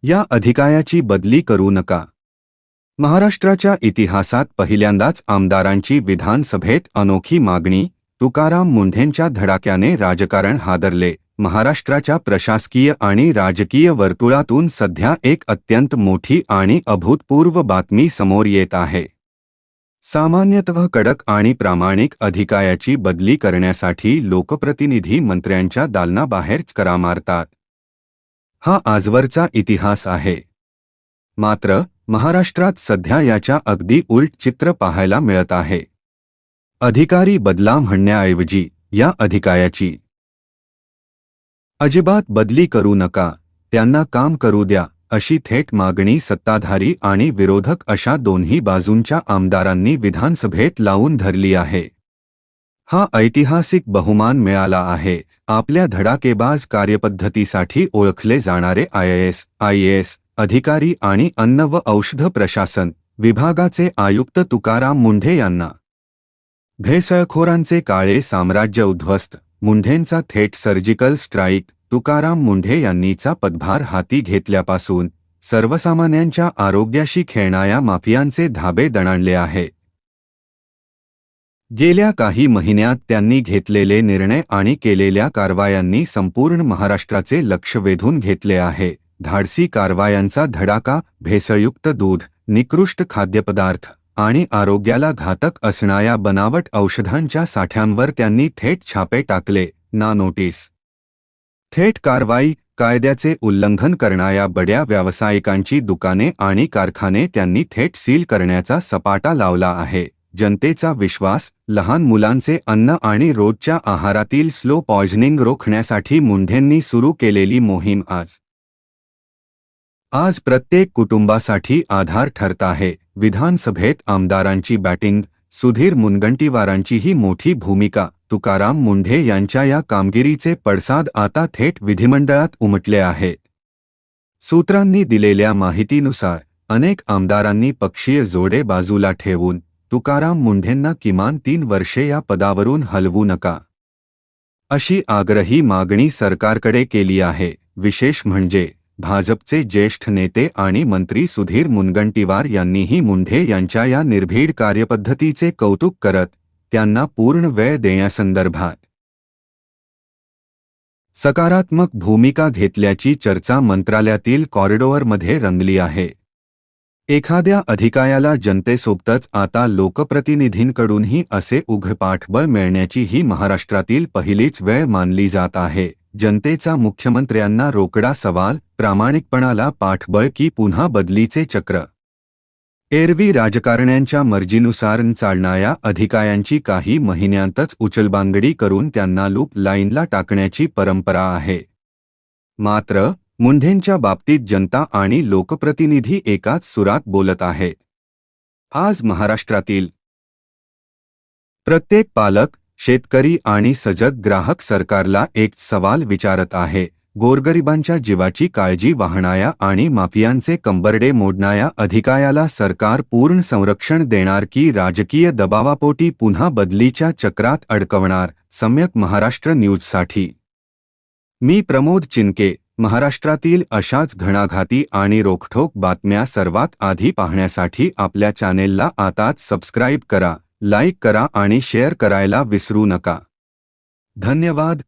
या अधिकाऱ्याची बदली करू नका. महाराष्ट्राच्या इतिहासात पहिल्यांदाच आमदारांची विधानसभेत अनोखी मागणी. तुकाराम मुंढेंच्या धडाक्याने राजकारण हादरले. महाराष्ट्राच्या प्रशासकीय आणि राजकीय वर्तुळातून सध्या एक अत्यंत मोठी आणि अभूतपूर्व बातमी समोर येत आहे. सामान्यतः कडक आणि प्रामाणिक अधिकाऱ्याची बदली करण्यासाठी लोकप्रतिनिधी मंत्र्यांच्या दालनाबाहेर चकरा मारतात. हा आजवरचा इतिहास आहे. मात्र महाराष्ट्रात सध्या याच्या अगदी उलट चित्र पाहायला मिळत आहे. अधिकारी बदला म्हणण्याऐवजी या अधिकाऱ्याची अजिबात बदली करू नका, त्यांना काम करू द्या, अशी थेट मागणी सत्ताधारी आणि विरोधक अशा दोन्ही बाजूंच्या आमदारांनी विधानसभेत लावून धरली आहे. हा ऐतिहासिक बहुमान मिळाला आहे. आपल्या धडाकेबाज कार्यपद्धतीसाठी ओळखले जाणारे IAS अधिकारी आणि अन्न व औषध प्रशासन विभागाचे आयुक्त तुकाराम मुंढे यांना. भेसळखोरांचे काळे साम्राज्य उद्ध्वस्त. मुंढेंचा थेट सर्जिकल स्ट्राईक. तुकाराम मुंढे यांनीचा पदभार हाती घेतल्यापासून सर्वसामान्यांच्या आरोग्याशी खेळणाऱ्या माफियांचे धाबे दणाणले आहेत. गेल्या काही महिन्यात त्यांनी घेतलेले निर्णय आणि केलेल्या कारवायांनी संपूर्ण महाराष्ट्राचे लक्ष वेधून घेतले आहे. धाडसी कारवायांचा धडाका. भेसळयुक्त दूध, निकृष्ट खाद्यपदार्थ आणि आरोग्याला घातक असणाऱ्या बनावट औषधांच्या साठ्यांवर त्यांनी थेट छापे टाकले. ना नोटीस, थेट कारवाई. कायद्याचे उल्लंघन करणाऱ्या बड्या व्यावसायिकांची दुकाने आणि कारखाने त्यांनी थेट सील करण्याचा सपाटा लावला आहे. जनतेचा विश्वास. लहान मुलांचे अन्न आणि रोजच्या आहारातील स्लो पॉयझनिंग रोखण्यासाठी मुंढेंनी सुरू केलेली मोहीम आज प्रत्येक कुटुंबासाठी आधार ठरत आहे. विधानसभेत आमदारांची बॅटिंग. सुधीर मुनगंटीवारांचीही मोठी भूमिका. तुकाराम मुंढे यांच्या या कामगिरीचे पडसाद आता थेट विधिमंडळात उमटले आहेत. सूत्रांनी दिलेल्या माहितीनुसार अनेक आमदारांनी पक्षीय जोडे बाजूला ठेवून तुकाराम मुंढेंना किमान 3 वर्षे या पदावरून हलवू नका, अशी आग्रही मागणी सरकारकडे केली आहे. विशेष म्हणजे भाजपचे ज्येष्ठ नेते आणि मंत्री सुधीर मुनगंटीवार यांनीही मुंढे यांच्या या निर्भीड कार्यपद्धतीचे कौतुक करत त्यांना पूर्ण वेळ देण्यासंदर्भात सकारात्मक भूमिका घेतल्याची चर्चा मंत्रालयातील कॉरिडॉरमध्ये रंगली आहे. एखाद्या अधिकाऱ्याला जनतेसोबतच आता लोकप्रतिनिधींकडूनही असे उघड पाठबळ मिळण्याची ही महाराष्ट्रातील पहिलीच वेळ मानली जात आहे. जनतेचा मुख्यमंत्र्यांना रोकडा सवाल. प्रामाणिकपणाला पाठबळ की पुन्हा बदलीचे चक्र. एरवी राजकारण्यांच्या मर्जीनुसार चालणाऱ्या अधिकाऱ्यांची काही महिन्यांतच उचलबांगडी करून त्यांना लूप लाईनला टाकण्याची परंपरा आहे. मात्र मुंढेंच्या बाबतीत जनता आणि लोकप्रतिनिधी एकाच सुरात बोलत आहेत. आज महाराष्ट्रातील प्रत्येक पालक, शेतकरी आणि सजग ग्राहक सरकारला एक सवाल विचारत आहे. गोरगरिबांच्या जीवाची काळजी वाहणाऱ्या आणि माफियांचे कंबरडे मोडणाऱ्या अधिकाऱ्याला सरकार पूर्ण संरक्षण देणार की राजकीय दबावापोटी पुन्हा बदलीच्या चक्रात अडकवणार? सम्यक महाराष्ट्र न्यूजसाठी मी प्रमोद चिनके. महाराष्ट्रातील अशाच घणाघाती आणि रोखठोक बातम्या सर्वात आधी पाहण्यासाठी आपल्या चॅनेलला आताच सबस्क्राईब करा, लाईक करा आणि शेअर करायला विसरू नका. धन्यवाद.